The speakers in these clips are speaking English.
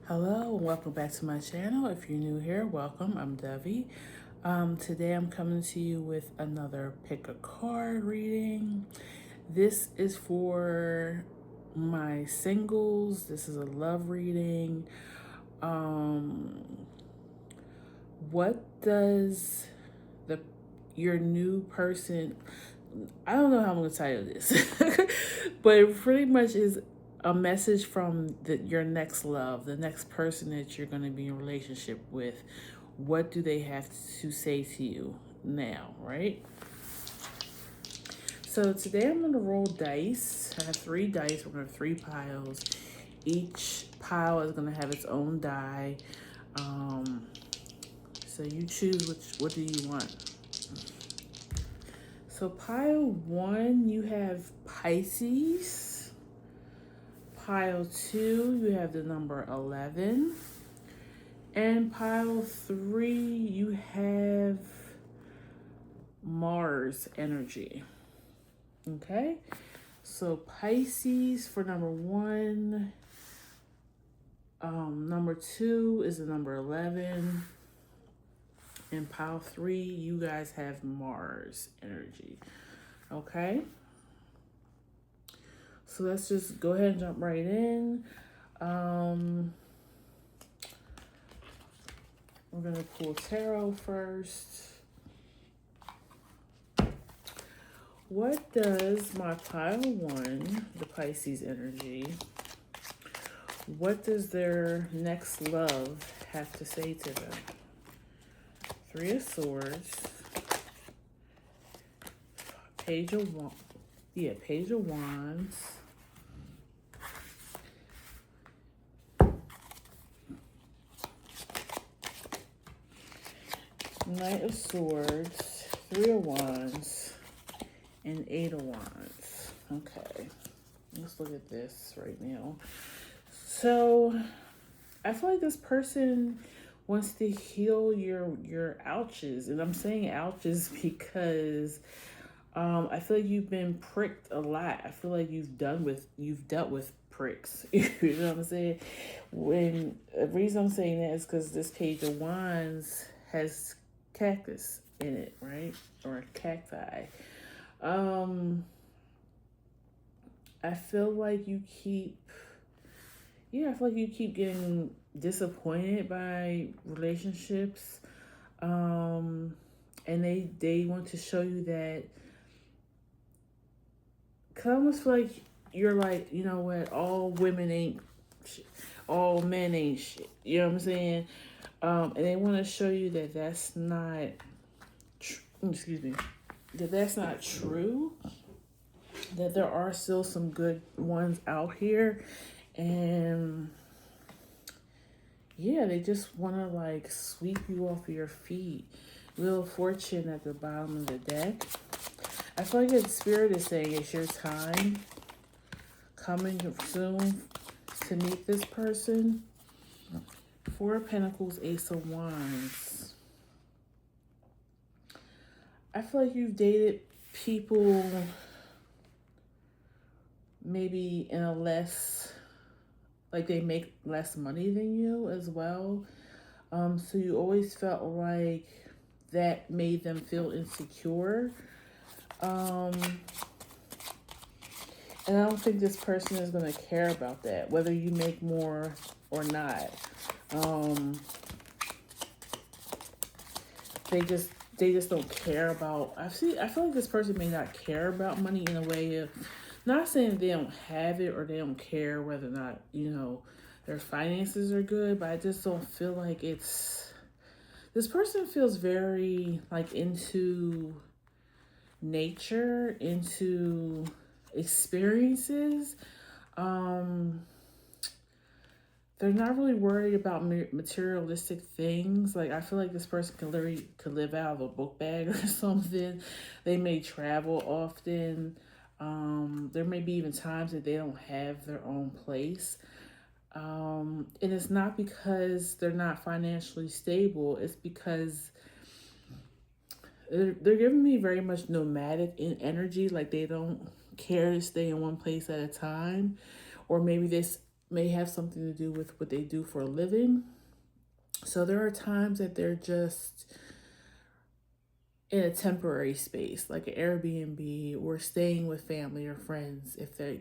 Hello and welcome back to my channel. If you're new here, welcome. I'm Devi. Today I'm coming to you with another pick a card reading. This is for my singles. This is a love reading. What does the your new person, I don't know how I'm going to title this, but it pretty much is a message from your next love, the next person that you're going to be in a relationship with. What do they have to say to you now, right? So today I'm going to roll dice. I have 3 dice. We're going to have 3 piles. Each pile is going to have its own die. So you choose what do you want. So pile 1, you have Pisces. Pile 2, you have the number 11. And pile 3, you have Mars energy. Okay? So Pisces for number 1. Number 2 is the number 11. And pile 3, you guys have Mars energy. Okay? So let's just go ahead and jump right in. We're going to pull tarot first. What does my pile 1, the Pisces energy, what does their next love have to say to them? 3 of Swords, Page of Wands, Knight of Swords, 3 of Wands, and 8 of Wands. Okay, let's look at this right now. So I feel like this person wants to heal your ouches, and I'm saying ouches because I feel like you've been pricked a lot. I feel like you've dealt with pricks. You know what I'm saying? When the reason I'm saying that is because this Page of Wands has cactus in it, right? Or cacti. I feel like you keep getting disappointed by relationships. And they want to show you that, cause I almost feel like you're like, you know what, all women ain't shit, all men ain't shit. You know what I'm saying? And they want to show you that that's not, excuse me, that that's not true. That there are still some good ones out here, and yeah, they just want to like sweep you off of your feet. Wheel of Fortune at the bottom of the deck. I feel like the spirit is saying it's your time coming soon to meet this person. 4 of Pentacles, Ace of Wands. I feel like you've dated people maybe in a less, like they make less money than you as well. So you always felt like that made them feel insecure. And I don't think this person is going to care about that, whether you make more or not. They just don't care about. I feel like this person may not care about money in a way of, not saying they don't have it or they don't care whether or not, you know, their finances are good, but I just don't feel like it's, this person feels very like into nature, into experiences. They're not really worried about materialistic things. Like I feel like this person could live out of a book bag or something. They may travel often. There may be even times that they don't have their own place. And it's not because they're not financially stable. It's because they're giving me very much nomadic in energy. Like they don't care to stay in one place at a time. Or maybe may have something to do with what they do for a living. So there are times that they're just in a temporary space, like an Airbnb, or staying with family or friends if they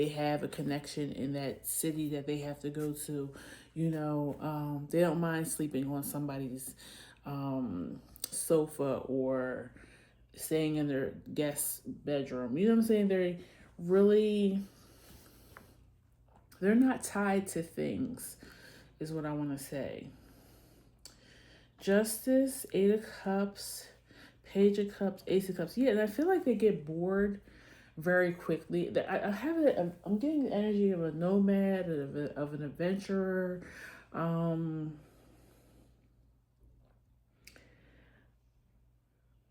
have a connection in that city that they have to go to. They don't mind sleeping on somebody's sofa or staying in their guest bedroom. You know what I'm saying? They're not tied to things, is what I want to say. Justice, Eight of Cups, Page of Cups, Ace of Cups. Yeah, and I feel like they get bored very quickly. I'm getting the energy of a nomad, of an adventurer.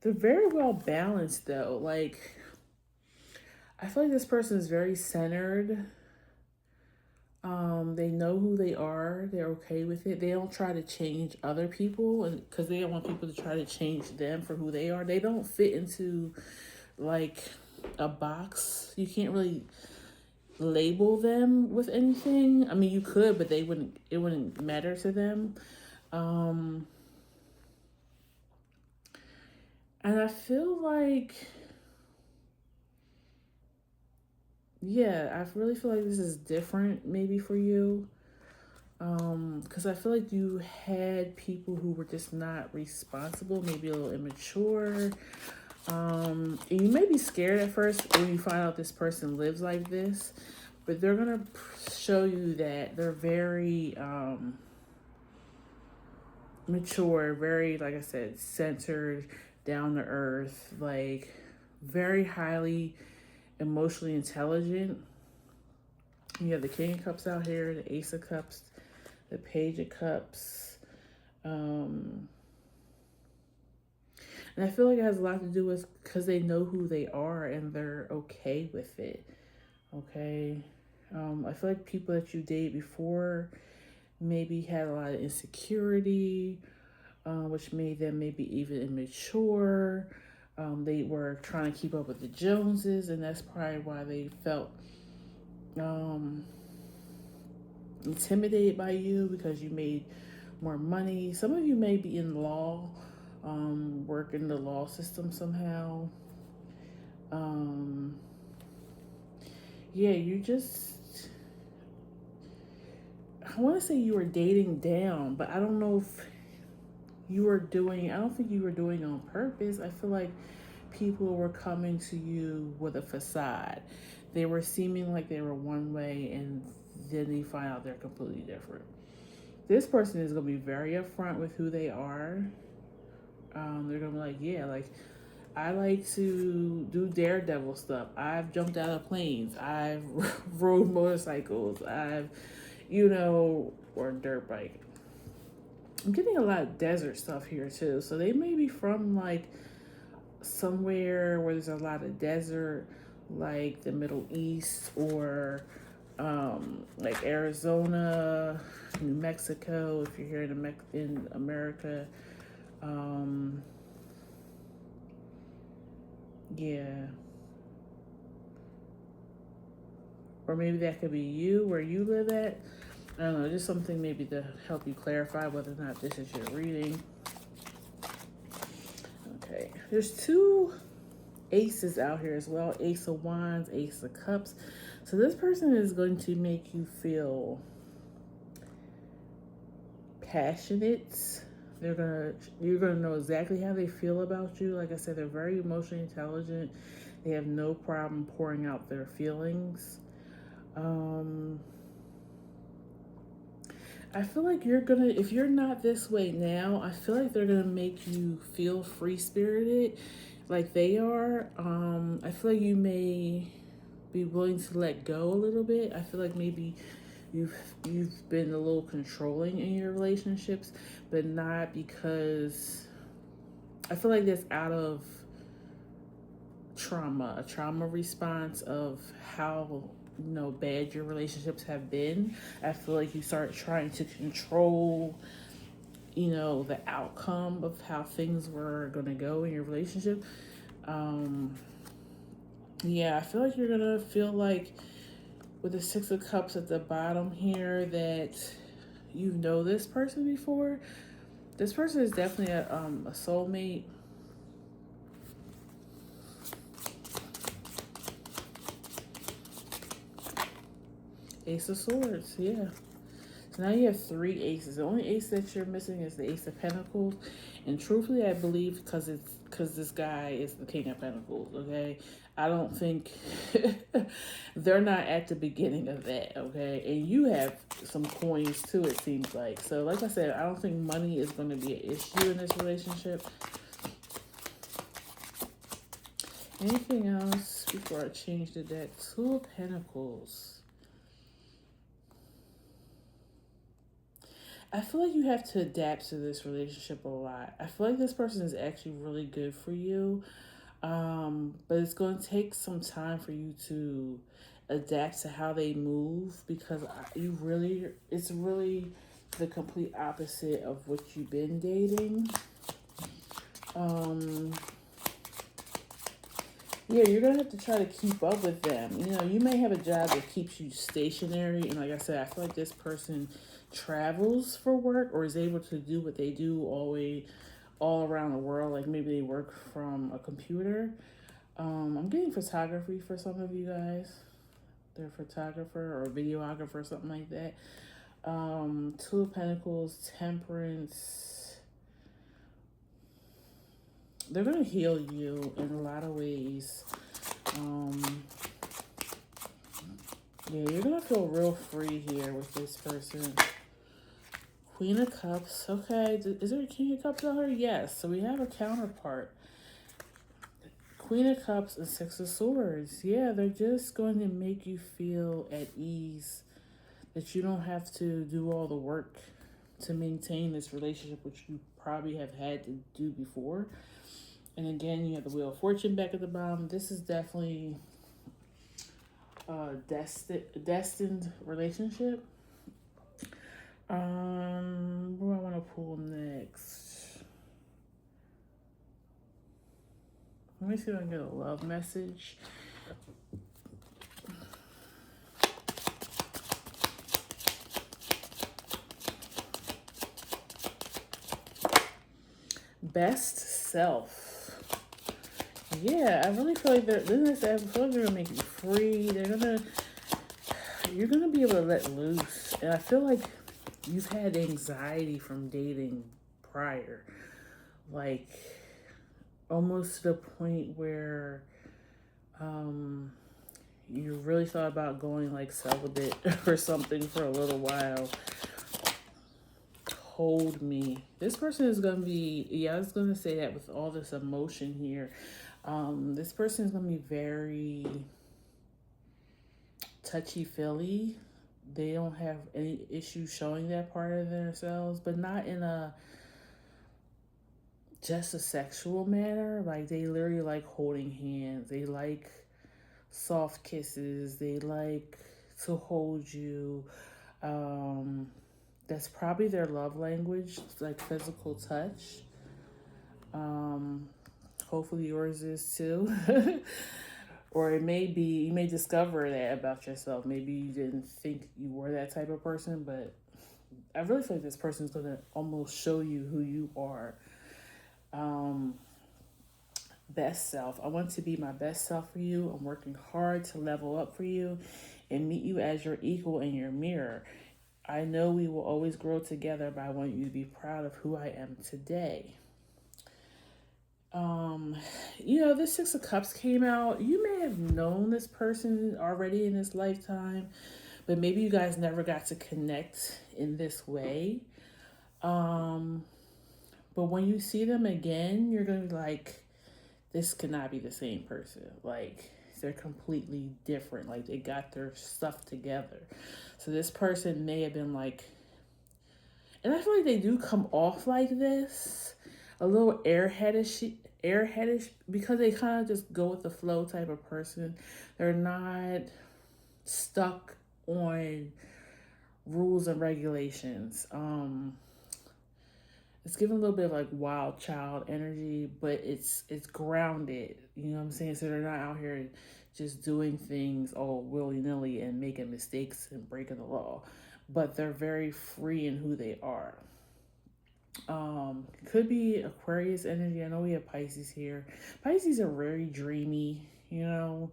They're very well balanced though. Like, I feel like this person is very centered. They know who they are. They're okay with it. They don't try to change other people, and because they don't want people to try to change them for who they are. They don't fit into like a box. You can't really label them with anything. I mean, you could, but it wouldn't matter to them. And I feel like, yeah, I really feel like this is different maybe for you. Because I feel like you had people who were just not responsible, maybe a little immature. And you may be scared at first when you find out this person lives like this, but they're gonna show you that they're very mature, very, like I said, centered, down to earth, like very highly emotionally intelligent. You have the King of Cups out here, the Ace of Cups, the Page of Cups. And I feel like it has a lot to do with because they know who they are and they're okay with it. Okay. I feel like people that you dated before maybe had a lot of insecurity, which made them maybe even immature. They were trying to keep up with the Joneses, and that's probably why they felt intimidated by you because you made more money. Some of you may be in law, work in the law system somehow. Yeah, I want to say you were dating down, but I don't know if I don't think you were doing it on purpose. I feel like people were coming to you with a facade. They were seeming like they were one way, and then you find out they're completely different. This person is going to be very upfront with who they are. They're going to be like, yeah, like, I like to do daredevil stuff. I've jumped out of planes. I've rode motorcycles. Or dirt bike. I'm getting a lot of desert stuff here too. So they may be from like somewhere where there's a lot of desert, like the Middle East, or like Arizona, New Mexico, if you're here in America. Yeah. Or maybe that could be you, where you live at. I don't know, just something maybe to help you clarify whether or not this is your reading. Okay, there's two aces out here as well. Ace of Wands, Ace of Cups. So this person is going to make you feel passionate. You're gonna know exactly how they feel about you. Like I said, they're very emotionally intelligent. They have no problem pouring out their feelings. I feel like if you're not this way now, I feel like they're gonna make you feel free spirited like they are. I feel like you may be willing to let go a little bit. I feel like maybe you've been a little controlling in your relationships, but not because I feel like that's out of a trauma response of how bad your relationships have been. I feel like you start trying to control the outcome of how things were going to go in your relationship. Yeah, I feel like you're going to feel like with the Six of Cups at the bottom here that you know this person before. This person is definitely a soulmate. Ace of Swords, yeah. So now you have 3 aces. The only ace that you're missing is the Ace of Pentacles. And truthfully, I believe because this guy is the King of Pentacles, okay? I don't think they're not at the beginning of that, okay? And you have some coins too, it seems like. So like I said, I don't think money is going to be an issue in this relationship. Anything else before I change the deck? 2 of Pentacles. I feel like you have to adapt to this relationship a lot. I feel like this person is actually really good for you. But it's going to take some time for you to adapt to how they move, because it's really the complete opposite of what you've been dating. Yeah, you're going to have to try to keep up with them. You know, you may have a job that keeps you stationary. And like I said, I feel like this person travels for work or is able to do what they do all around the world. Like maybe they work from a computer. I'm getting photography for some of you guys. They're a photographer or a videographer or something like that. 2 of Pentacles, Temperance. They're going to heal you in a lot of ways. Yeah, you're going to feel real free here with this person. Queen of Cups. Okay, is there a King of Cups on her? Yes, so we have a counterpart. Queen of Cups and Six of Swords. Yeah, they're just going to make you feel at ease, that you don't have to do all the work to maintain this relationship, which you probably have had to do before. And again, you have the Wheel of Fortune back at the bottom. This is definitely a destined relationship. What do I want to pull next? Let me see if I can get a love message. Best self. Yeah, I really feel like they're gonna make you free. You're gonna be able to let loose. And I feel like you've had anxiety from dating prior. Like almost to the point where you really thought about going like celibate or something for a little while. Hold me. This person is going to be, yeah, I was going to say that with all this emotion here. This person is going to be very touchy-feely. They don't have any issue showing that part of themselves, but not in just a sexual manner. Like they literally like holding hands. They like soft kisses. They like to hold you. That's probably their love language, like physical touch. Hopefully yours is too. Or it may be, you may discover that about yourself. Maybe you didn't think you were that type of person, but I really feel like this person's going to almost show you who you are. Best self. I want to be my best self for you. I'm working hard to level up for you and meet you as your equal in your mirror. I know we will always grow together, but I want you to be proud of who I am today. You know, this Six of Cups came out. You may have known this person already in this lifetime, but maybe you guys never got to connect in this way. But when you see them again, you're going to be like, this cannot be the same person. Like, they're completely different. Like, they got their stuff together. So this person may have been like, and I feel like they do come off like this, a little airheadish, because they kind of just go with the flow type of person. They're not stuck on rules and regulations. It's giving a little bit of like wild child energy, but it's grounded. You know what I'm saying? So they're not out here just doing things all willy-nilly and making mistakes and breaking the law, but they're very free in who they are. Could be Aquarius energy. I know we have Pisces here. Pisces are very dreamy, you know,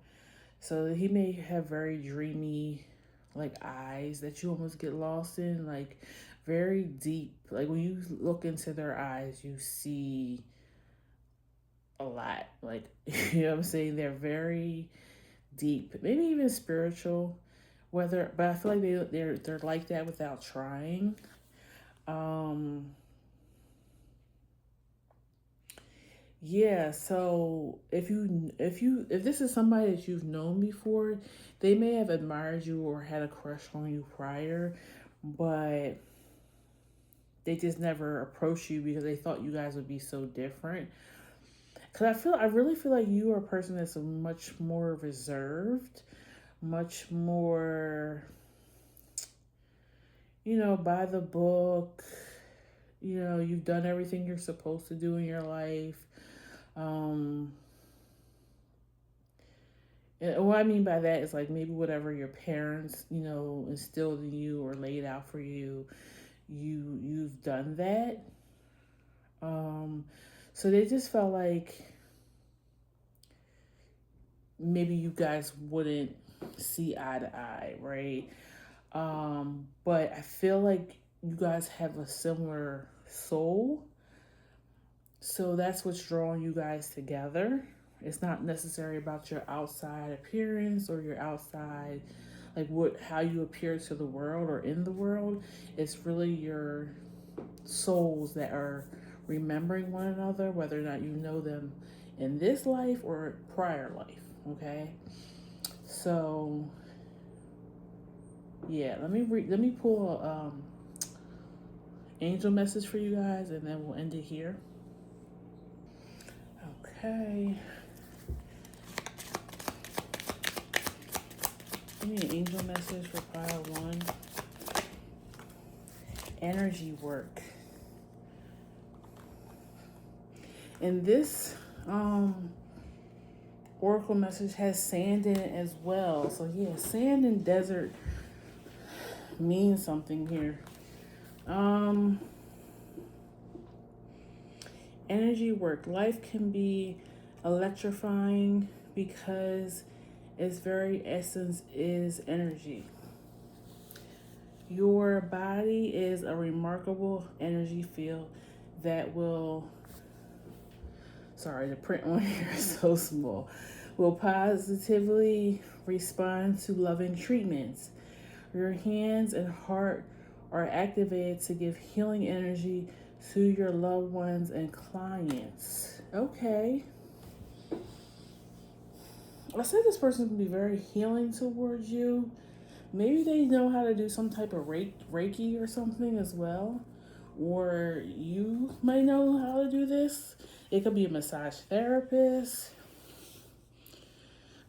so he may have very dreamy like eyes that you almost get lost in, like very deep. Like when you look into their eyes, you see a lot. Like you know what I'm saying? They're very deep, maybe even spiritual. Whether, but I feel like they're like that without trying. Um, Yeah, so if this is somebody that you've known before, they may have admired you or had a crush on you prior, but they just never approached you because they thought you guys would be so different. Cause I really feel like you are a person that's much more reserved, much more, by the book. You've done everything you're supposed to do in your life. Um, And what I mean by that is like maybe whatever your parents, instilled in you or laid out for you, you've done that. Um, so they just felt like maybe you guys wouldn't see eye to eye, right? But I feel like you guys have a similar soul. So that's what's drawing you guys together. It's not necessarily about your outside appearance or your outside, like how you appear to the world or in the world. It's really your souls that are remembering one another, whether or not you know them in this life or prior life. Okay, so yeah, let me pull a angel message for you guys, and then we'll end it here. Okay. Give me an angel message for pile one. Energy work. And this oracle message has sand in it as well. So yeah, sand and desert means something here. Energy work. Life can be electrifying because its very essence is energy. Your body is a remarkable energy field that will, sorry, the print on here is so small, will positively respond to loving treatments. Your hands and heart are activated to give healing energy to your loved ones and clients. Okay. I said this person can be very healing towards you. Maybe they know how to do some type of Reiki or something as well. Or you might know how to do this. It could be a massage therapist.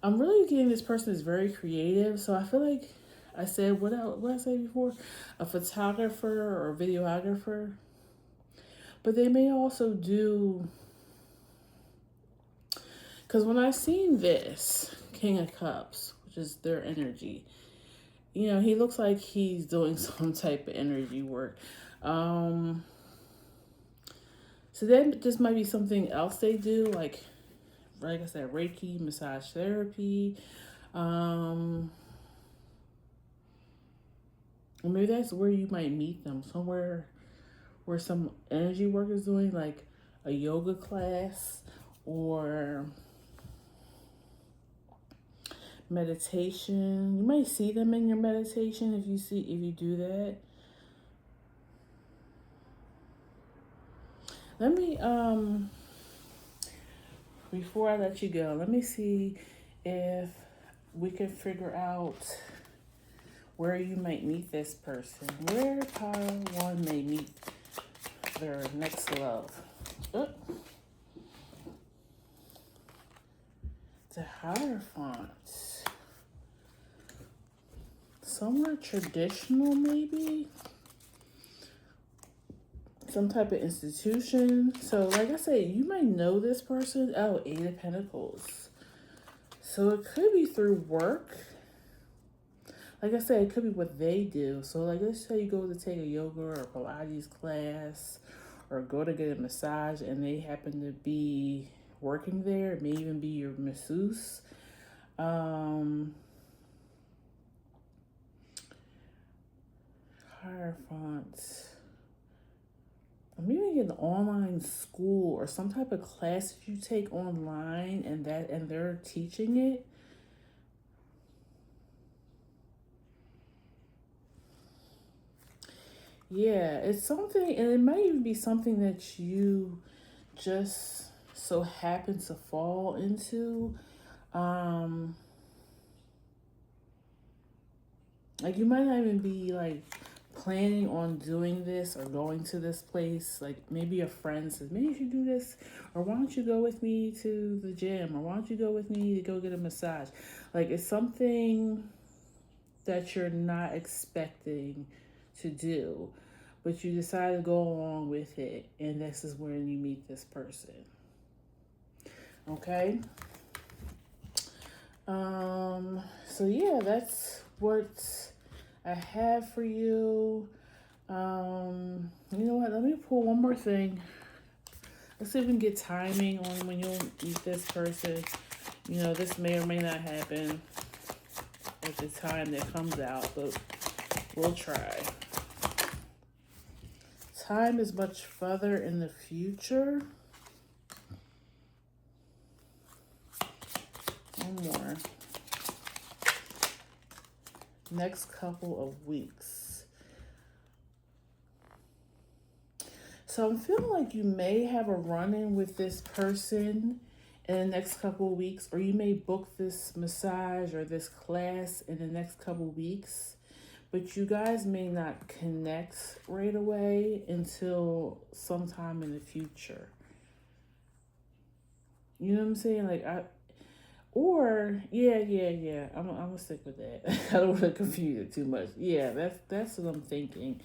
I'm really getting this person is very creative. So I feel like I said, what I say before? A photographer or a videographer. But they may also do, because when I seen this, King of Cups, which is their energy, he looks like he's doing some type of energy work. So that just might be something else they do, like I said, Reiki, massage therapy. Maybe that's where you might meet them, somewhere where some energy work is doing, like a yoga class or meditation. You might see them in your meditation if you do that. Let me before I let you go, let me see if we can figure out where you might meet this person. Where pile one may meet their next love. Oh. The Hierophant. Somewhere traditional, maybe? Some type of institution. So, like I said, you might know this person. Oh, Eight of Pentacles. So it could be through work. Like I said, it could be what they do. So like, let's say you go to take a yoga or Pilates class or go to get a massage and they happen to be working there. It may even be your masseuse. Hierophant. Or maybe an online school or some type of class that you take online and they're teaching it. Yeah, it's something, and it might even be something that you just so happen to fall into. Like you might not even be like planning on doing this or going to this place. Like maybe a friend says, maybe you should do this, or why don't you go with me to the gym, or why don't you go with me to go get a massage? Like it's something that you're not expecting to do, but you decide to go along with it, and this is when you meet this person. Okay. So yeah, that's what I have for you. You know what? Let me pull one more thing. Let's see if we can get timing on when you'll meet this person. You know, this may or may not happen at the time that comes out, but we'll try. Time is much further in the future. One more. Next couple of weeks. So I'm feeling like you may have a run-in with this person in the next couple of weeks, or you may book this massage or this class in the next couple of weeks, but you guys may not connect right away until sometime in the future. You know what I'm saying? Like I'm gonna stick with that. I don't want to confuse it too much. Yeah, that's what I'm thinking.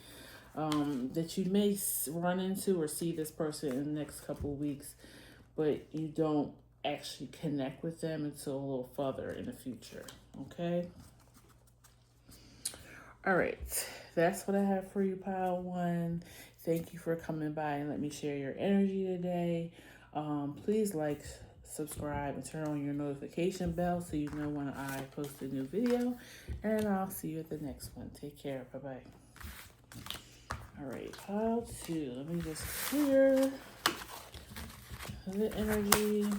That you may run into or see this person in the next couple of weeks, but you don't actually connect with them until a little further in the future. Okay. All right, that's what I have for you, pile one. Thank you for coming by and let me share your energy today. Please like, subscribe, and turn on your notification bell so you know when I post a new video. And I'll see you at the next one. Take care. Bye-bye. All right, pile two. Let me just clear the energy.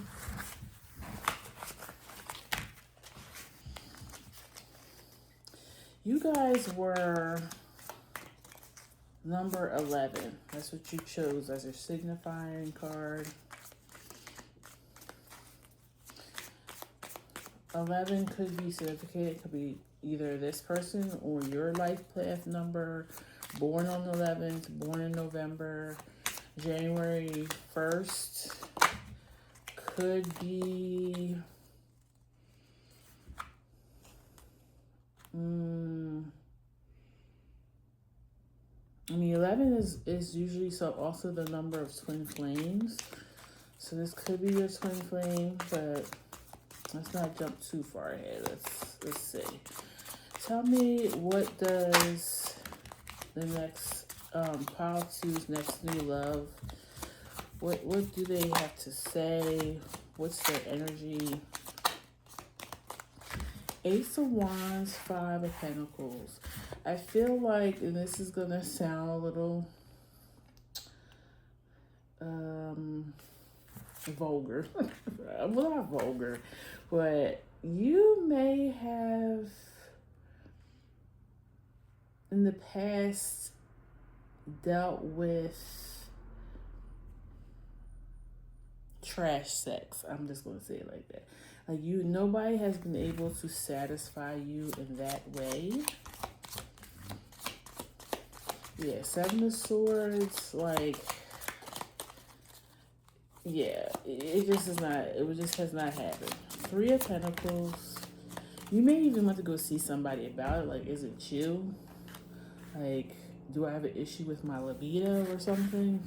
You guys were number 11. That's what you chose as your signifying card. 11 could be significant. It could be either this person or your life path number. Born on the 11th, born in November, January 1st. Could be I mean, 11 is usually also the number of twin flames. So this could be your twin flame, but let's not jump too far ahead. Let's see. Tell me, what does the next pile two's next new love? What do they have to say? What's their energy? Ace of Wands, Five of Pentacles. I feel like, and this is gonna sound a little vulgar. Well, not vulgar, but you may have in the past dealt with trash sex. I'm just gonna say it like that. Like nobody has been able to satisfy you in that way. Yeah, Seven of Swords, like, yeah, it just is not, it just has not happened. Three of Pentacles. You may even want to go see somebody about it. Like, is it you? Like, do I have an issue with my libido or something?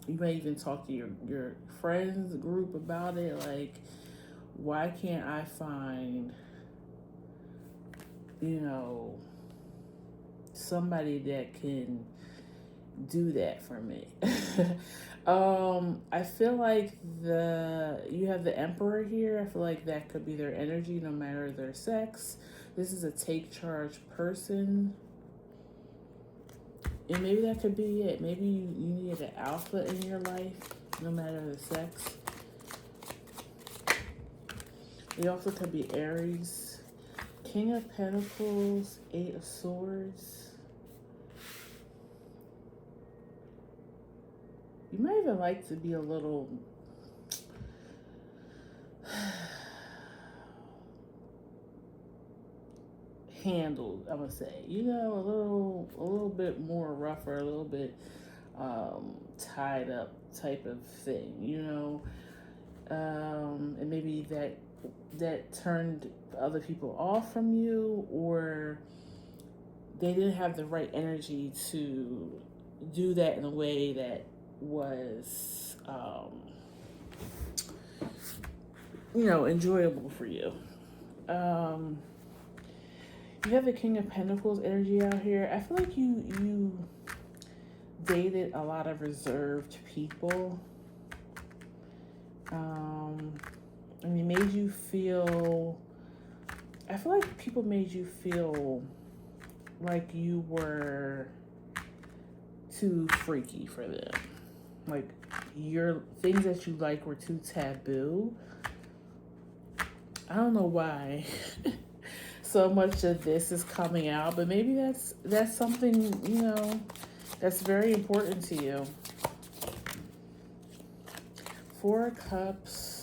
You may even talk to your friends group about it. Like, why can't I find, somebody that can do that for me? I feel like you have the Emperor here. I feel like that could be their energy, no matter their sex. This is a take charge person. And maybe that could be it. Maybe you need an alpha in your life, no matter the sex. It also could be Aries. King of Pentacles, 8 of Swords. You might even like to be a little handled, I'm gonna say. A little bit more rougher, a little bit tied up type of thing, and maybe that turned other people off from you, or they didn't have the right energy to do that in a way that was enjoyable for you. You have the King of Pentacles energy out here. I feel like you dated a lot of reserved people. And they made you feel, I feel like people made you feel like you were too freaky for them. Like your things that you like were too taboo. I don't know why so much of this is coming out, but maybe that's something, that's very important to you. 4 of Cups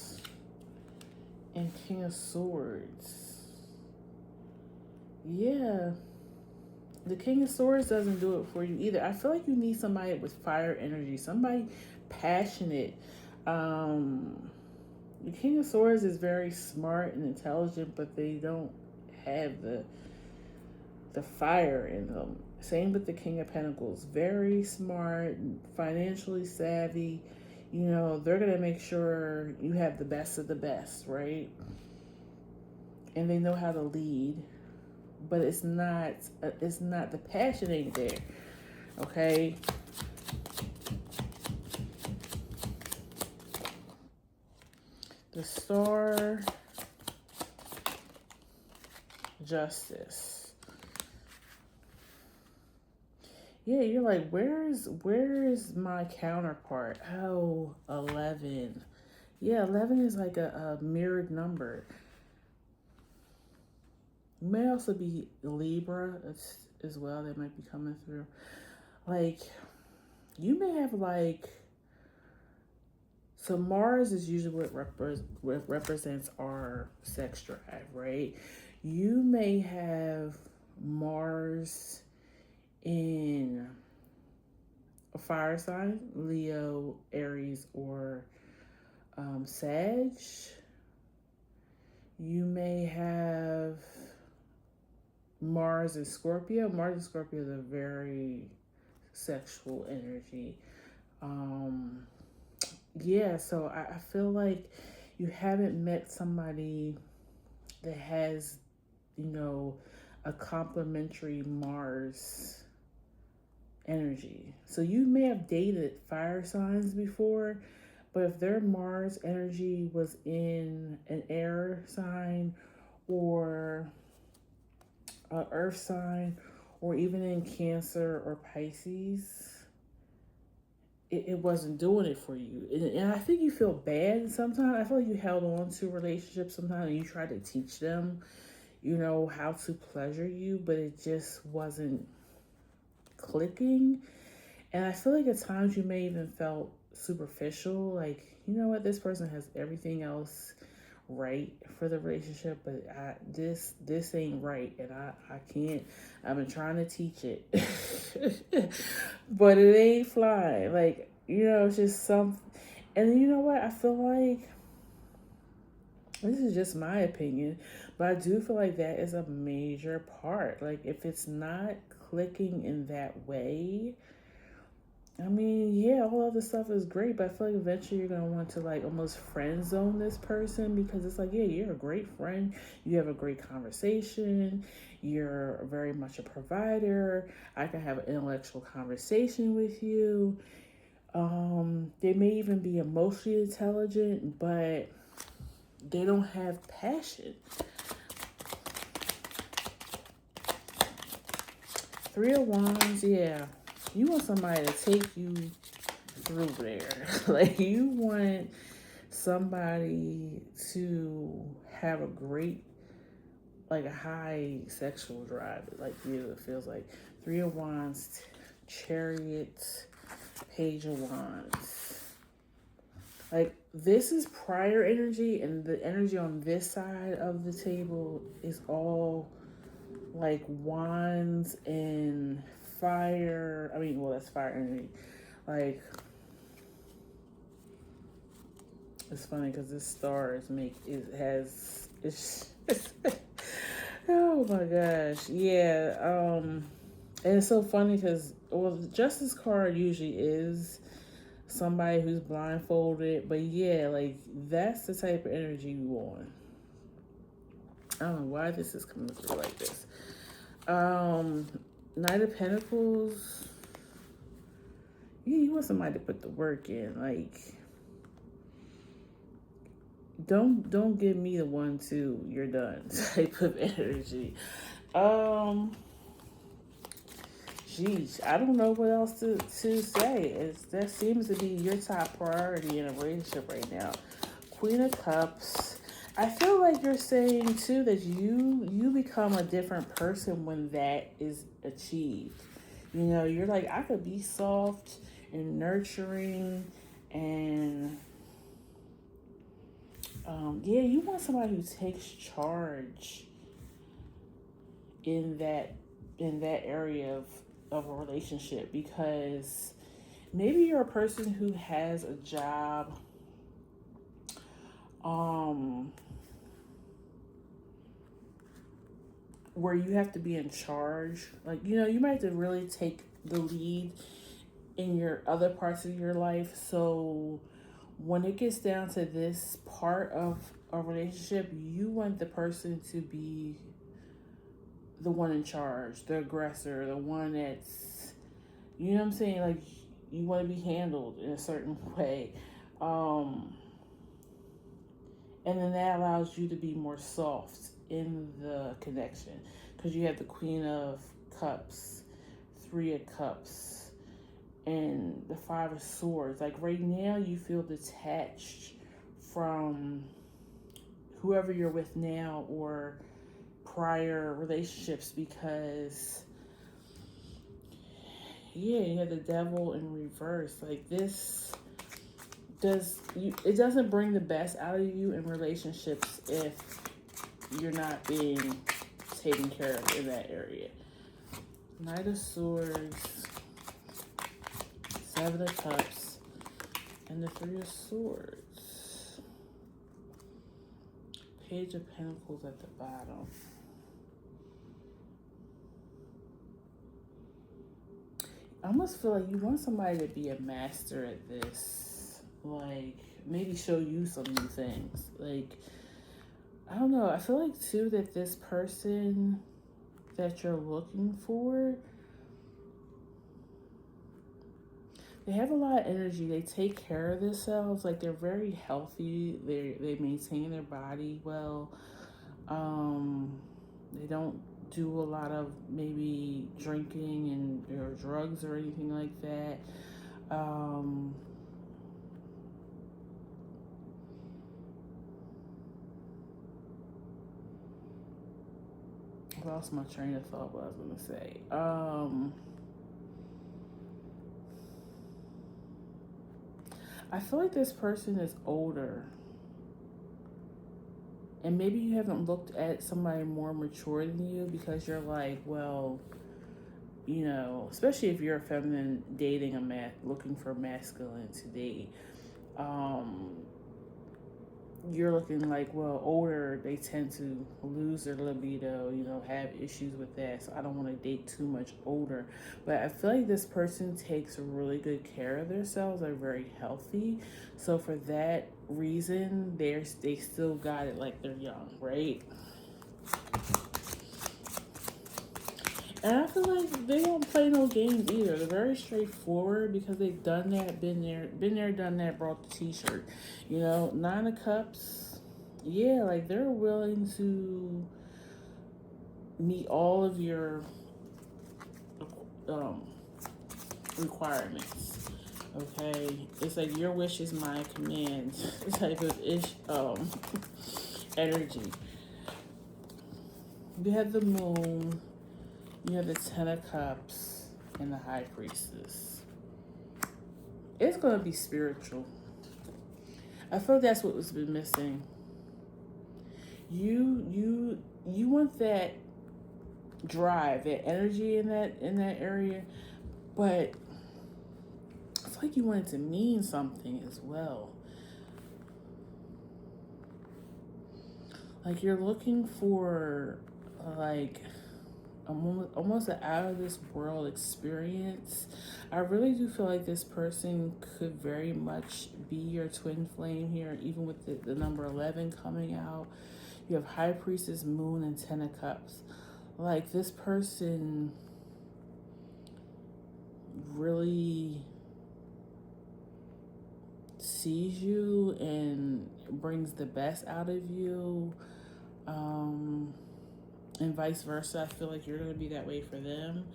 and King of Swords. Yeah. The King of Swords doesn't do it for you either. I feel like you need somebody with fire energy, somebody passionate. The King of Swords is very smart and intelligent, but they don't have the fire in them. Same with the King of Pentacles. Very smart, financially savvy. They're going to make sure you have the best of the best, right? And they know how to lead, but it's not the passion ain't there, okay? The Star, Justice. Yeah, you're like, where is my counterpart? Oh, 11. Yeah, 11 is like a mirrored number. You may also be Libra as well. That might be coming through. Like, you may have so Mars is usually what represents our sex drive, right? You may have Mars in a fire sign, Leo, Aries, or Sag. You may have Mars in Scorpio. Mars and Scorpio is a very sexual energy. Yeah, so I feel like you haven't met somebody that has, a complementary Mars energy. So you may have dated fire signs before, but if their Mars energy was in an air sign or an earth sign, or even in Cancer or Pisces, it wasn't doing it for you. And I think you feel bad sometimes. I feel like you held on to relationships sometimes and you tried to teach them, how to pleasure you, but it just wasn't clicking. And I feel like at times you may even felt superficial, like, this person has everything else right for the relationship, but this ain't right, and I can't. I've been trying to teach it but it ain't flying. Like, it's just some. And then, you know what, I feel like this is just my opinion, but I do feel like that is a major part. Like, if it's not clicking in that way, I mean, yeah, all other stuff is great, but I feel like eventually you're gonna want to like almost friend zone this person because it's like, yeah, you're a great friend. You have a great conversation. You're very much a provider. I can have an intellectual conversation with you. They may even be emotionally intelligent, but they don't have passion. Three of Wands, yeah. You want somebody to take you through there. Like you want somebody to have a great, like a high sexual drive, like you. It feels like Three of Wands, Chariot, Page of Wands. Like this is prior energy, and the energy on this side of the table is all like wands and fire. I mean, well, that's fire energy. Like it's funny because this star is it's oh my gosh, yeah. And it's so funny because well, the Justice card usually is somebody who's blindfolded, but yeah, like that's the type of energy you want. I don't know why this is coming through like this. Knight of Pentacles. Yeah, you want somebody to put the work in. Like, don't give me the 1-2, you're done type of energy. Geez, I don't know what else to say. That seems to be your top priority in a relationship right now. Queen of Cups. I feel like you're saying too that you become a different person when that is achieved. You know, you're like, I could be soft and nurturing and yeah, you want somebody who takes charge in that area of a relationship, because maybe you're a person who has a job where you have to be in charge. Like, you know, you might have to really take the lead in your other parts of your life. So when it gets down to this part of a relationship, you want the person to be the one in charge, the aggressor, the one that's, you know what I'm saying? Like, you want to be handled in a certain way. And then that allows you to be more soft in the connection because you have the Queen of Cups, Three of Cups, and the Five of Swords. Like right now, you feel detached from whoever you're with now or prior relationships because, yeah, you have the Devil in reverse. Like this it doesn't bring the best out of you in relationships if you're not being taken care of in that area. Knight of Swords, Seven of Cups, and the Three of Swords. Page of Pentacles at the bottom. I almost feel like you want somebody to be a master at this. Like, maybe show you some new things. Like, I don't know. I feel like, too, that this person that you're looking for, they have a lot of energy. They take care of themselves. Like, they're very healthy. They maintain their body well. They don't do a lot of maybe drinking and or drugs or anything like that. I lost my train of thought. What I was gonna say. I feel like this person is older. And maybe you haven't looked at somebody more mature than you because you're like, well, you know, especially if you're a feminine dating looking for masculine to date. you're looking like, well, older, they tend to lose their libido, you know, have issues with that. So I don't want to date too much older. But I feel like this person takes really good care of themselves. They're very healthy. So for that reason, they still got it like they're young, right? And I feel like they don't play no games either. They're very straightforward because they've done that, been there, done that, brought the t-shirt. You know, Nine of Cups, yeah, like they're willing to meet all of your um, requirements. Okay, it's like your wish is my command type of energy. You have the Moon, you have the Ten of Cups, and the High Priestess. It's gonna be spiritual. I feel that's what was been missing. You want that drive, that energy in that area, but it's like you want it to mean something as well. Like you're looking for like almost an out of this world experience. I really do feel like this person could very much be your twin flame here, even with the number 11 coming out. You have High Priestess, Moon, and Ten of Cups. Like this person really sees you and brings the best out of you. And vice versa. I feel like you're going to be that way for them.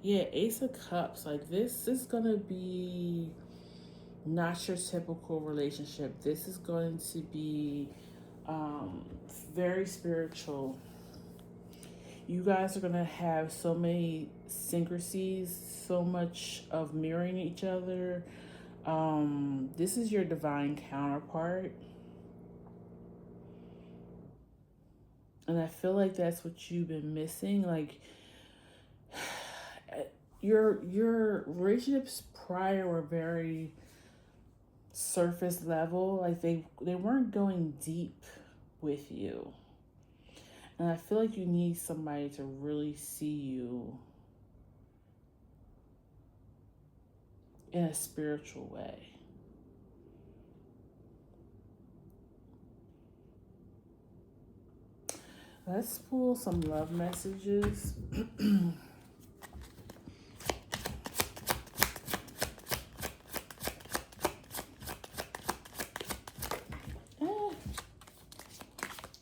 Yeah, Ace of Cups. Like this is going to be not your typical relationship. This is going to be very spiritual. You guys are going to have so many syncrasies, so much of mirroring each other. This is your divine counterpart. And I feel like that's what you've been missing. Like your relationships prior were very surface level. Like they weren't going deep with you. And I feel like you need somebody to really see you in a spiritual way. Let's pull some love messages.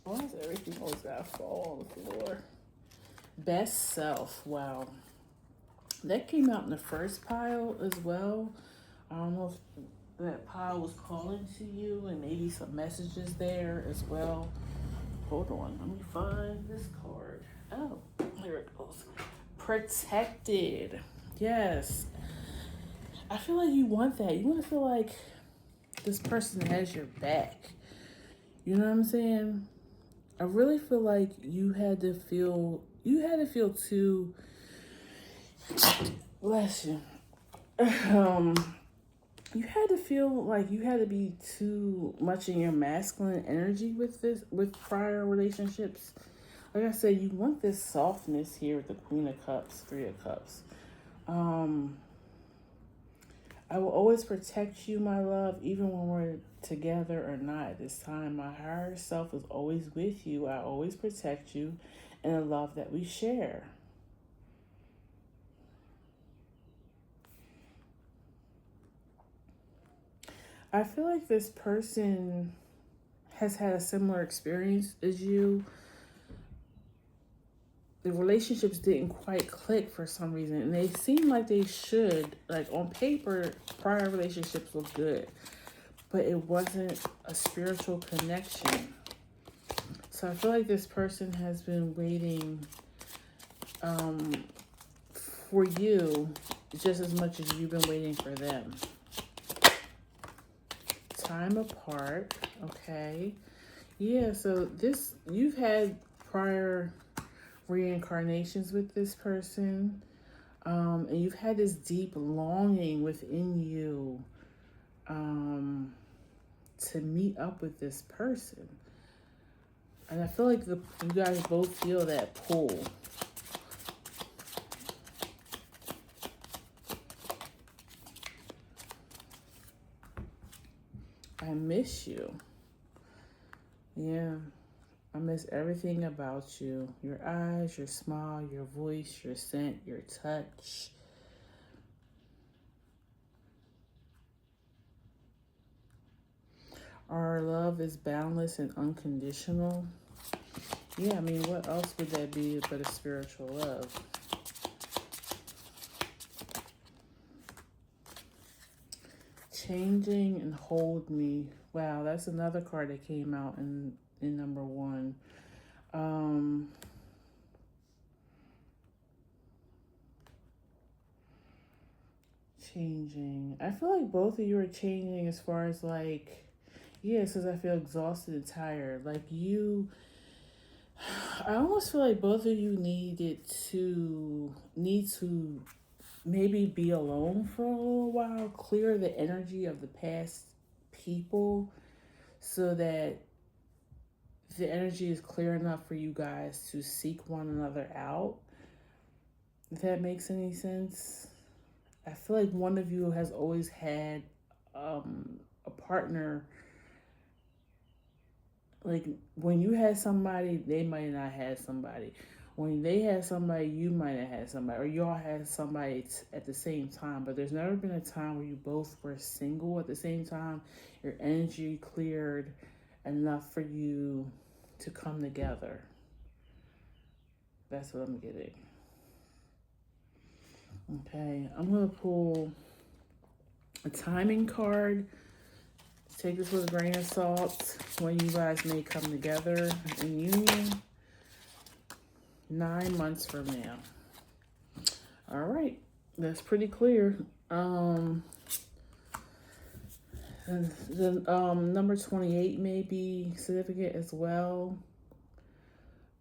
Why is everything always gotta fall on the floor? Best self. Wow. That came out in the first pile as well. I don't know if that pile was calling to you and maybe some messages there as well. Hold on, let me find this card. Oh, here it goes. Protected. Yes. I feel like you want that. You want to feel like this person has your back. You know what I'm saying? I really feel like you had to feel too, bless you. You had to feel like you had to be too much in your masculine energy with prior relationships. Like I said, you want this softness here with the Queen of Cups, Three of Cups. I will always protect you, my love, even when we're together or not. At this time, my higher self is always with you. I always protect you in the love that we share. I feel like this person has had a similar experience as you. The relationships didn't quite click for some reason, and they seem like they should. Like on paper, prior relationships look good, but it wasn't a spiritual connection. So I feel like this person has been waiting for you just as much as you've been waiting for them. Time apart, okay. Yeah, so you've had prior reincarnations with this person, and you've had this deep longing within you to meet up with this person. And I feel like you guys both feel that pull. I miss you. Yeah. I miss everything about you. Your eyes, your smile, your voice, your scent, your touch. Our love is boundless and unconditional. Yeah, I mean, what else would that be but a spiritual love? Changing and hold me. Wow, that's another card that came out in number one. Changing. I feel like both of you are changing as far as like, yeah, it says I feel exhausted and tired. Like I almost feel like both of you need to maybe be alone for a little while, clear the energy of the past people so that the energy is clear enough for you guys to seek one another out. If that makes any sense. I feel like one of you has always had a partner. Like when you had somebody, they might not have somebody. When they had somebody, you might have had somebody, or y'all had somebody at the same time. But there's never been a time where you both were single at the same time. Your energy cleared enough for you to come together. That's what I'm getting. Okay, I'm gonna pull a timing card. Take this with a grain of salt when you guys may come together in union. 9 months from now. All right, that's pretty clear. The number 28 may be significant as well.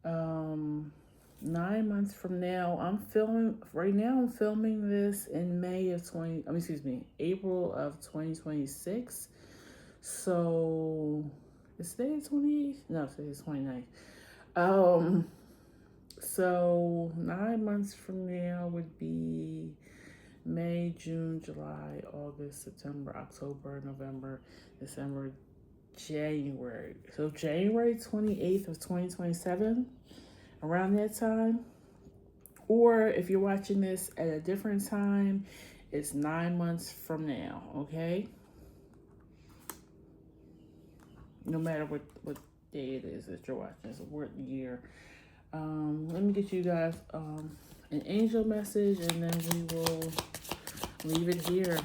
9 months from now, I'm filming this in April of 2026. So is today the 28th? No, today is 29th. So 9 months from now would be May, June, July, August, September, October, November, December, January. So January 28th of 2027, around that time. Or if you're watching this at a different time, it's 9 months from now, okay? No matter what day it is that you're watching, it's a word year. Let me get you guys an angel message, and then we will leave it here.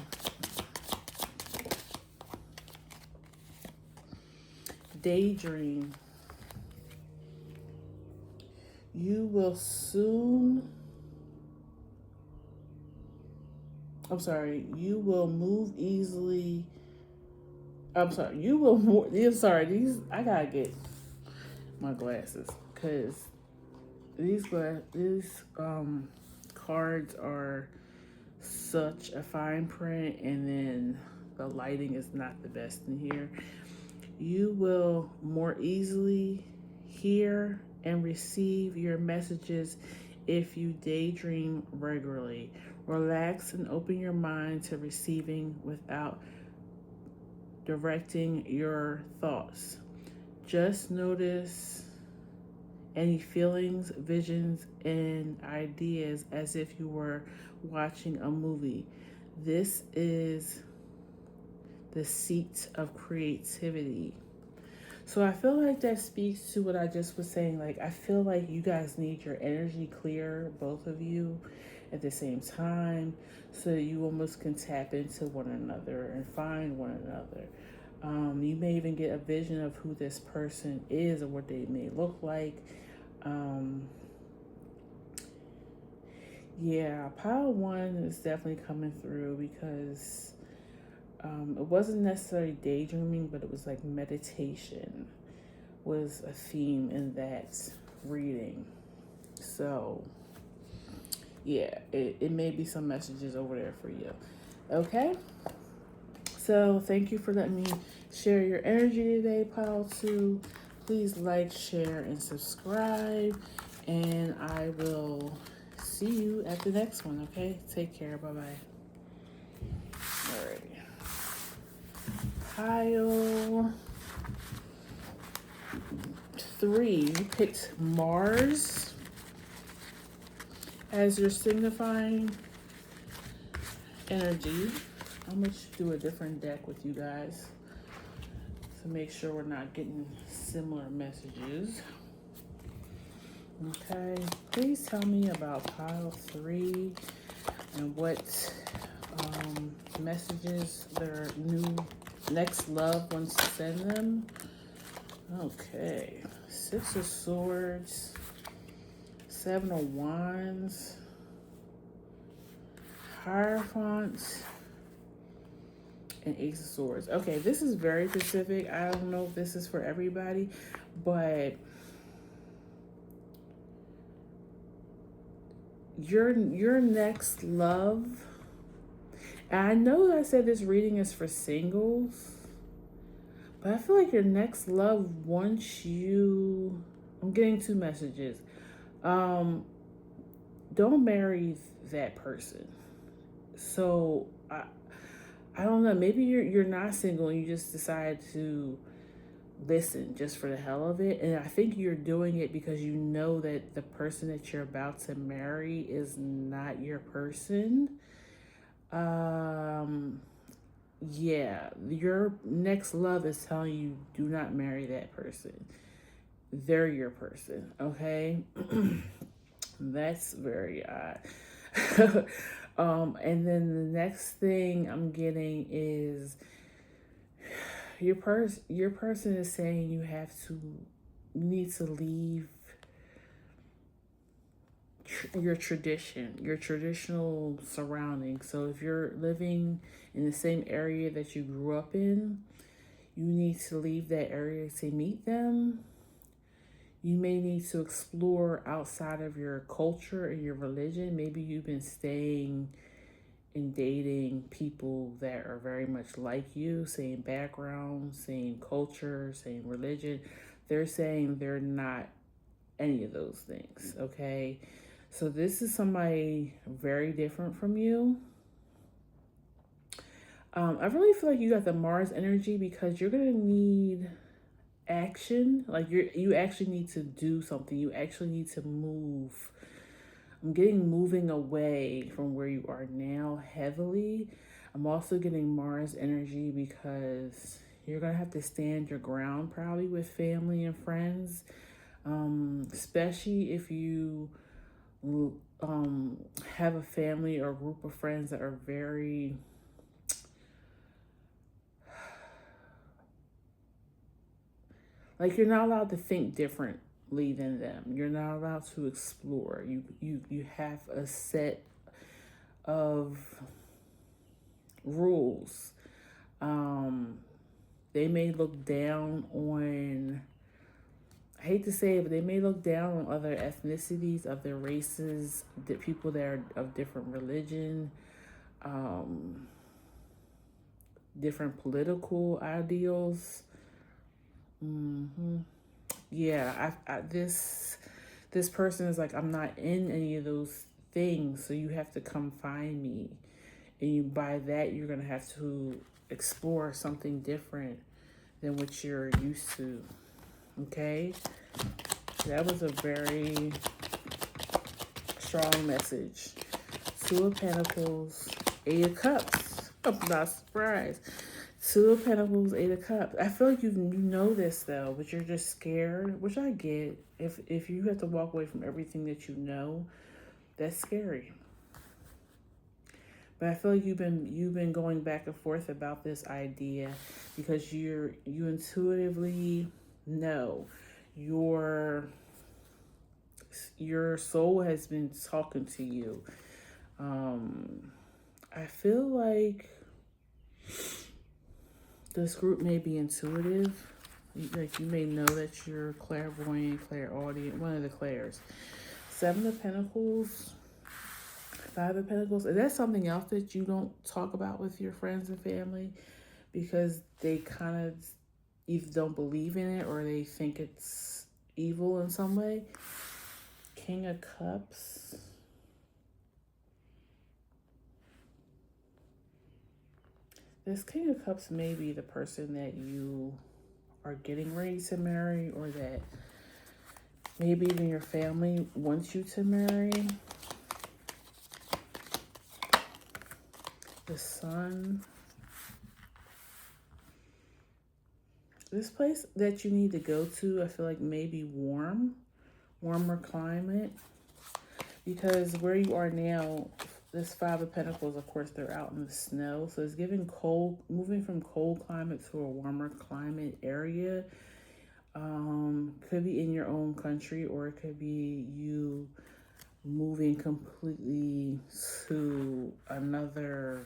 Daydream. You will move easily. I gotta get my glasses because these cards are such a fine print, and then the lighting is not the best in here. You will more easily hear and receive your messages if you daydream regularly. Relax and open your mind to receiving without directing your thoughts. Just notice any feelings, visions, and ideas as if you were watching a movie. This is the seat of creativity. So I feel like that speaks to what I just was saying. Like, I feel like you guys need your energy clear, both of you, at the same time, so that you almost can tap into one another and find one another. You may even get a vision of who this person is or what they may look like. Pile 1 is definitely coming through because it wasn't necessarily daydreaming, but it was like meditation was a theme in that reading. So it may be some messages over there for you. Okay, So thank you for letting me share your energy today, pile 2. Please like, share, and subscribe. And I will see you at the next one, okay? Take care. Bye-bye. All right. Pile 3, you picked Mars as your signifying energy. I'm going to do a different deck with you guys to make sure we're not getting similar messages. Okay, please tell me about pile 3 and what messages their next love wants to send them. Okay, 6 of Swords, 7 of Wands, Hierophant, and Ace of Swords. Okay, this is very specific. I don't know if this is for everybody, but your next love, and I know that I said this reading is for singles, but I feel like your next love wants you, I'm getting 2 messages. Don't marry that person. So I don't know, maybe you're not single and you just decide to listen just for the hell of it. And I think you're doing it because you know that the person that you're about to marry is not your person. Yeah, your next love is telling you do not marry that person. They're your person, okay? That's very odd. And then the next thing I'm getting is your person is saying you need to leave your traditional surroundings. So if you're living in the same area that you grew up in, you need to leave that area to meet them. You may need to explore outside of your culture and your religion. Maybe you've been staying and dating people that are very much like you, same background, same culture, same religion. They're saying they're not any of those things, okay? So this is somebody very different from you. I really feel like you got the Mars energy because you're going to need action. Like you actually need to do something. You actually need to move. I'm getting moving away from where you are now heavily. I'm also getting Mars energy because you're going to have to stand your ground probably with family and friends, especially if you have a family or a group of friends that are very like you're not allowed to think differently than them. You're not allowed to explore. You have a set of rules. They may look down on, I hate to say it, but they may look down on other ethnicities, other races, the people that are of different religion, different political ideals. Yeah, this person is like, I'm not in any of those things, so you have to come find me. And by that, you're going to have to explore something different than what you're used to. Okay? That was a very strong message. 2 of Pentacles, 8 of Cups. I'm not surprised. 2 of Pentacles, 8 of Cups. I feel like you know this though, but you're just scared, which I get. If you have to walk away from everything that you know, that's scary. But I feel like you've been going back and forth about this idea because you intuitively know your soul has been talking to you. I feel like this group may be intuitive. Like you may know that you're clairvoyant, clairaudient, one of the clairs. 7 of Pentacles, 5 of Pentacles. Is that something else that you don't talk about with your friends and family? because they kind of either don't believe in it or they think it's evil in some way. King of Cups. This King of Cups may be the person that you are getting ready to marry, or that maybe even your family wants you to marry. The Sun. This place that you need to go to, I feel like maybe warmer climate. Because where you are now, this Five of Pentacles, of course, they're out in the snow. So it's giving cold, moving from cold climate to a warmer climate area. Could be in your own country, or it could be you moving completely to another,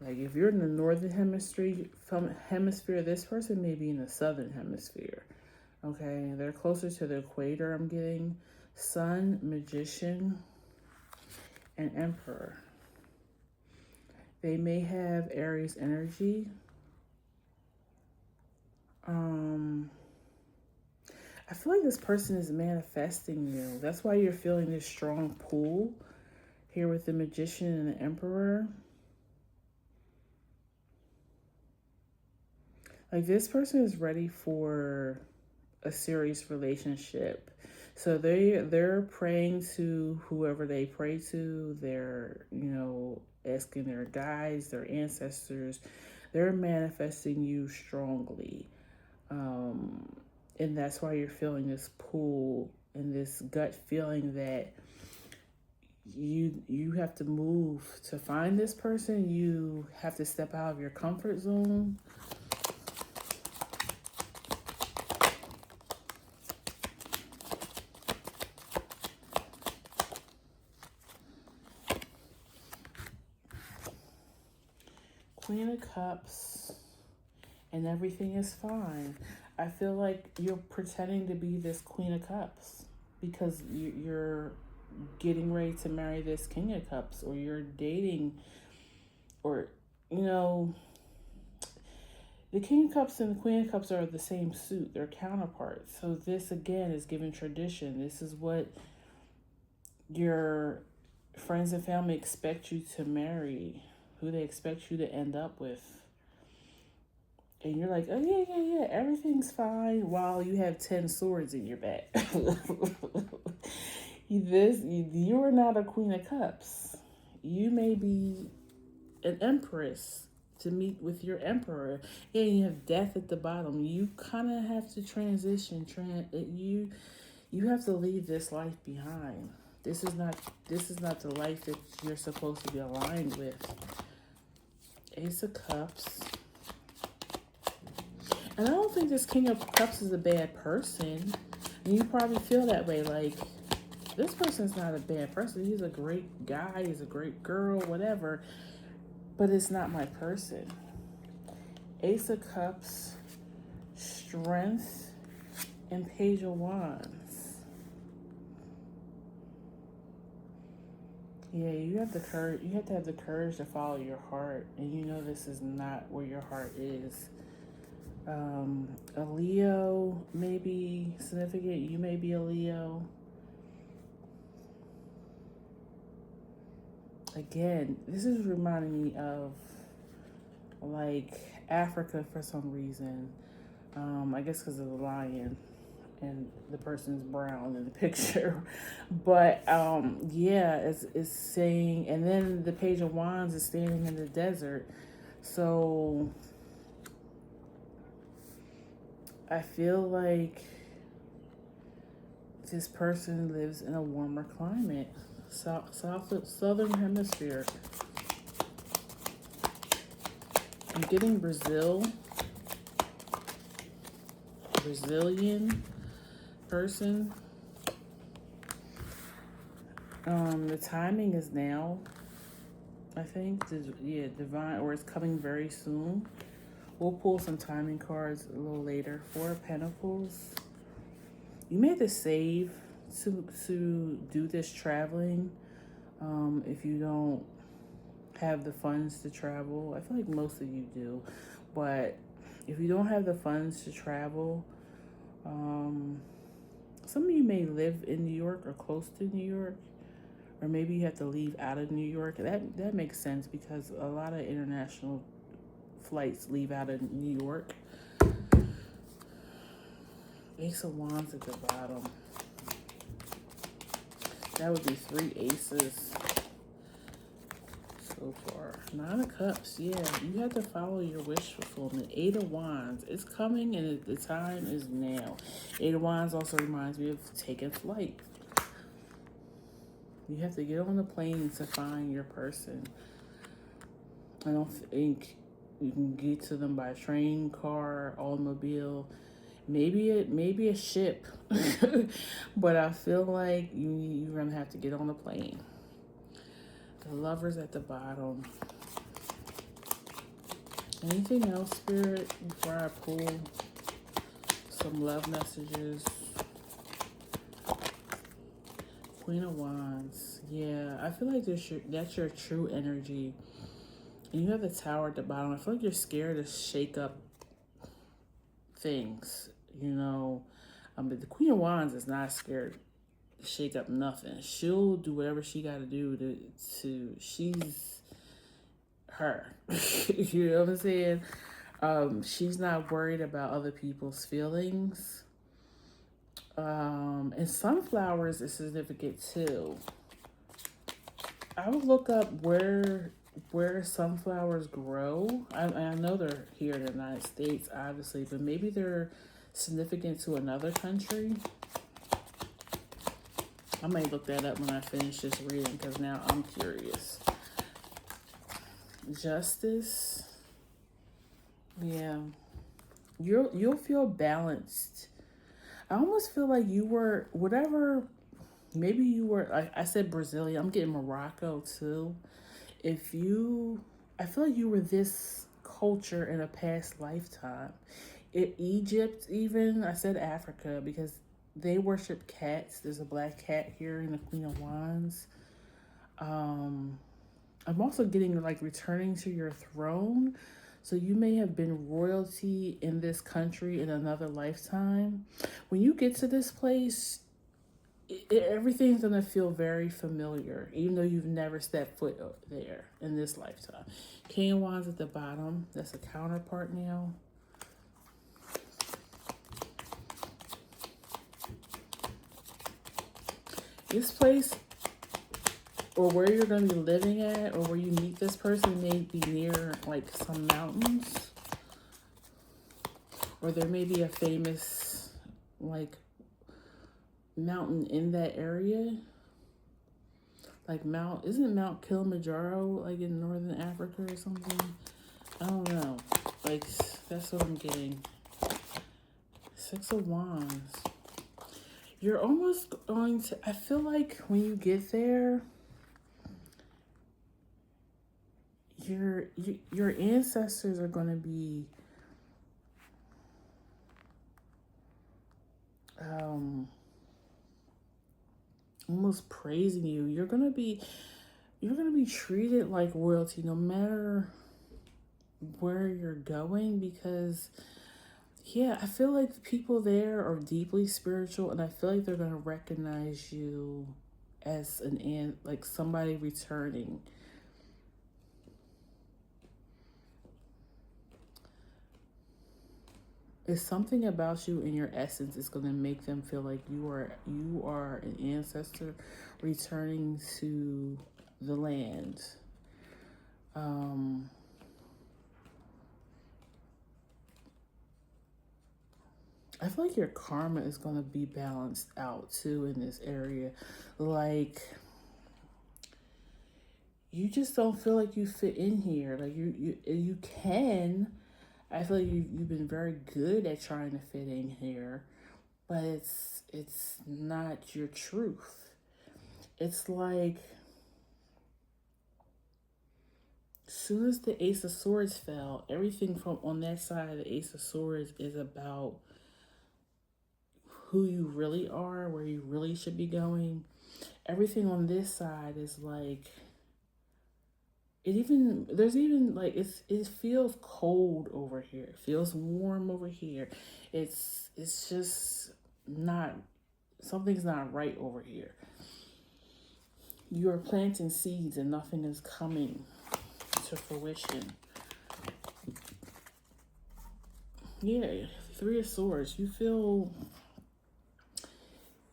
like if you're in the northern hemisphere, this person may be in the southern hemisphere. Okay, they're closer to the equator. I'm getting Sun, Magician, and Emperor. They may have Aries energy. I feel like this person is manifesting you. That's why you're feeling this strong pull here with the Magician and the Emperor. Like this person is ready for a serious relationship. So they're praying to whoever they pray to. They're, asking their guides, their ancestors. They're manifesting you strongly. And that's why you're feeling this pull and this gut feeling that you have to move to find this person. You have to step out of your comfort zone. Queen of Cups, and everything is fine. I feel like you're pretending to be this Queen of Cups because you're getting ready to marry this King of Cups, or you're dating, or, the King of Cups and the Queen of Cups are the same suit. They're counterparts. So this, again, is giving tradition. This is what your friends and family expect you to marry, who they expect you to end up with. And you're like, oh, yeah, everything's fine, while you have 10 swords in your back. You are not a Queen of Cups. You may be an Empress to meet with your Emperor. And you have Death at the bottom. You kind of have to transition. You have to leave this life behind. This is not the life that you're supposed to be aligned with. Ace of Cups. And I don't think this King of Cups is a bad person. And you probably feel that way. Like, this person's not a bad person. He's a great guy. He's a great girl, whatever. But it's not my person. Ace of Cups, Strength, and Page of Wands. Yeah, you have the courage. You have to have the courage to follow your heart. And this is not where your heart is. A Leo may be significant. You may be a Leo. Again, this is reminding me of like Africa for some reason. I guess because of the lion and the person's brown in the picture. But yeah, it's saying, and then the Page of Wands is standing in the desert. So I feel like this person lives in a warmer climate. Southern hemisphere. I'm getting Brazilian person. The timing is now, I think. Yeah, divine, or it's coming very soon. We'll pull some timing cards a little later. Four of Pentacles. You may have to save to do this traveling. If you don't have the funds to travel, I feel like most of you do, but if you don't have the funds to travel, some of you may live in New York or close to New York, or maybe you have to leave out of New York. That makes sense because a lot of international flights leave out of New York. Ace of Wands at the bottom. That would be 3 aces so far. 9 of Cups, yeah. You have to follow your wish fulfillment. 8 of Wands. It's coming and the time is now. 8 of Wands also reminds me of taking flight. You have to get on the plane to find your person. I don't think you can get to them by train, car, automobile, maybe a ship. But I feel like you're gonna have to get on a plane. The Lovers at the bottom. Anything else, Spirit, before I pull some love messages? Queen of Wands. Yeah, I feel like that's your true energy. And you have the Tower at the bottom. I feel like you're scared to shake up things, you know. But the Queen of Wands is not scared to shake up nothing. She'll do whatever she got to do to she's her. You know what I'm saying? She's not worried about other people's feelings. And sunflowers is significant too. I would look up where sunflowers grow. I know they're here in the United States, obviously, but maybe they're significant to another country. I might look that up when I finish this reading because now I'm curious. Justice. Yeah. You'll feel balanced. I almost feel like you were, whatever, maybe you were, I said Brazilian, I'm getting Morocco too. I feel like you were this culture in a past lifetime. In Egypt even, I said Africa because they worship cats. There's a black cat here in the Queen of Wands. I'm also getting like returning to your throne. So you may have been royalty in this country in another lifetime. When you get to this place, everything's going to feel very familiar, even though you've never stepped foot there in this lifetime. King of Wands at the bottom. That's a counterpart now. This place, or where you're going to be living at, or where you meet this person may be near like some mountains, or there may be a famous like mountain in that area, like isn't Mount Kilimanjaro like in northern Africa or something? I don't know, like that's what I'm getting. 6 of Wands. You're almost going to, I feel like when you get there, your ancestors are going to be almost praising you. You're gonna be treated like royalty no matter where you're going, because yeah, I feel like the people there are deeply spiritual, and I feel like they're gonna recognize you as like somebody returning. It's something about you and your essence is going to make them feel like you are an ancestor returning to the land. I feel like your karma is going to be balanced out too in this area. Like, you just don't feel like you fit in here. Like you can. I feel like you've been very good at trying to fit in here, but it's not your truth. It's like, as soon as the Ace of Swords fell, everything from on that side of the Ace of Swords is about who you really are, where you really should be going. Everything on this side is like, there's even like it feels cold over here. It feels warm over here. It's just not, something's not right over here. You are planting seeds and nothing is coming to fruition. Yeah, Three of Swords. You feel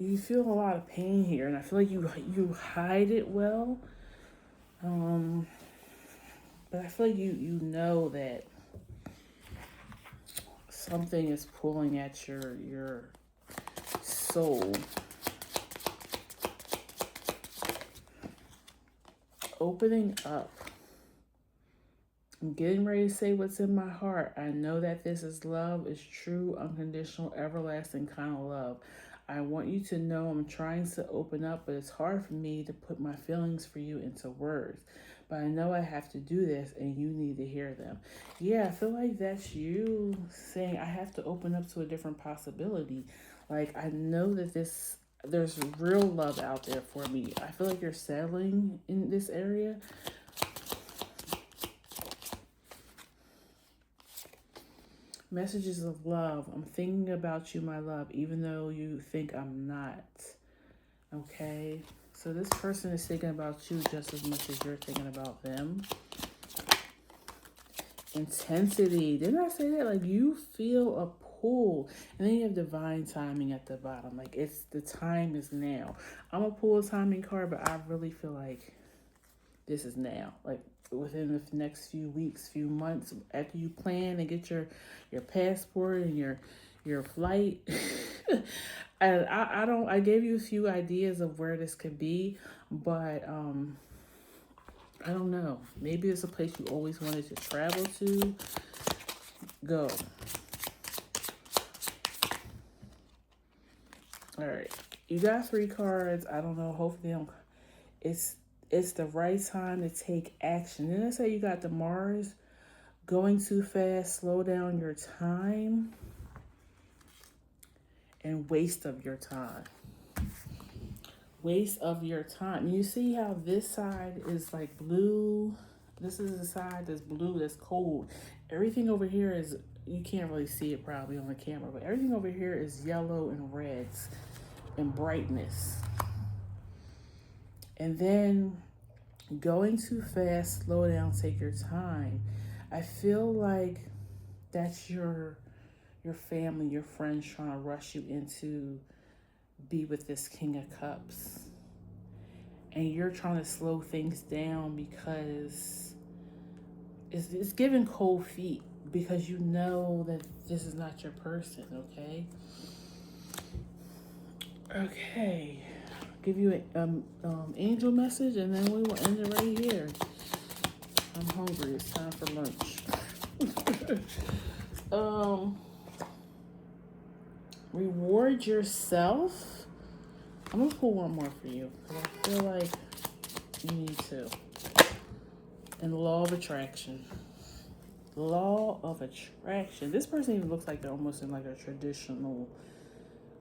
a lot of pain here, and I feel like you hide it well. But I feel like you know that something is pulling at your soul. Opening up. I'm getting ready to say what's in my heart. I know that this is love, is true, unconditional, everlasting kind of love. I want you to know I'm trying to open up, but it's hard for me to put my feelings for you into words. But I know I have to do this and you need to hear them. Yeah, I feel like that's you saying I have to open up to a different possibility. Like, I know that there's real love out there for me. I feel like you're settling in this area. Messages of love. I'm thinking about you, my love, even though you think I'm not. Okay? So this person is thinking about you just as much as you're thinking about them. Intensity. Didn't I say that? Like, you feel a pull. And then you have divine timing at the bottom. Like, it's the time is now. I'm going to pull a timing card, but I really feel like this is now. Like, within the next few weeks, few months, after you plan and get your passport and your flight. And I gave you a few ideas of where this could be, but I don't know. Maybe it's a place you always wanted to travel to. Go. All right. You got 3 cards. I don't know. Hopefully, it's the right time to take action. Then I say you got the Mars, going too fast, slow down your time, and waste of your time. Waste of your time. You see how this side is like blue? This is the side that's blue, that's cold. Everything over here is, you can't really see it probably on the camera, but everything over here is yellow and reds and brightness. And then going too fast, slow down, take your time. I feel like that's your family, your friends trying to rush you into be with this King of Cups. And you're trying to slow things down because it's giving cold feet, because you know that this is not your person, okay? Okay. Give you an angel message, and then we will end it right here. I'm hungry. It's time for lunch. Reward yourself. I'm gonna pull one more for you because I feel like you need to. And law of attraction. Law of attraction. This person even looks like they're almost in like a traditional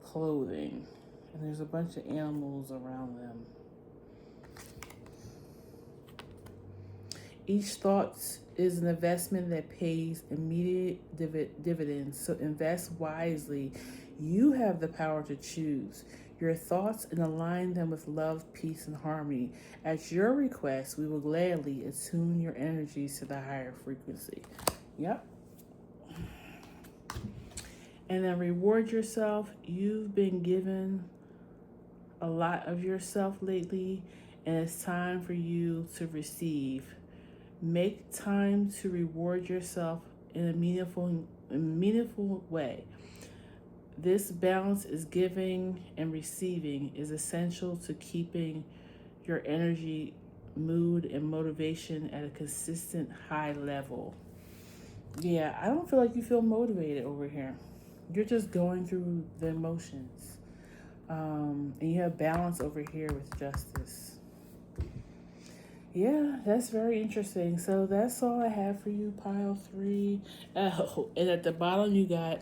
clothing. And there's a bunch of animals around them. Each thought is an investment that pays immediate dividends. So invest wisely. You have the power to choose your thoughts and align them with love, peace, and harmony. At your request, we will gladly attune your energies to the higher frequency. Yep. And then reward yourself. You've been given a lot of yourself lately, and it's time for you to receive. Make time to reward yourself in a meaningful way. This balance is giving and receiving is essential to keeping your energy, mood, and motivation at a consistent high level. Yeah, I don't feel like you feel motivated over here. You're just going through the emotions. And you have balance over here with justice. Yeah, that's very interesting. So that's all I have for you, pile 3. Oh, and at the bottom you got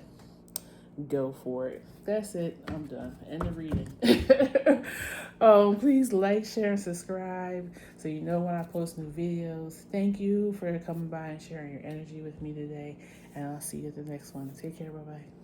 go for it. That's it. I'm done. End of reading. Please like, share, and subscribe so you know when I post new videos. Thank you for coming by and sharing your energy with me today. And I'll see you at the next one. Take care. Bye bye.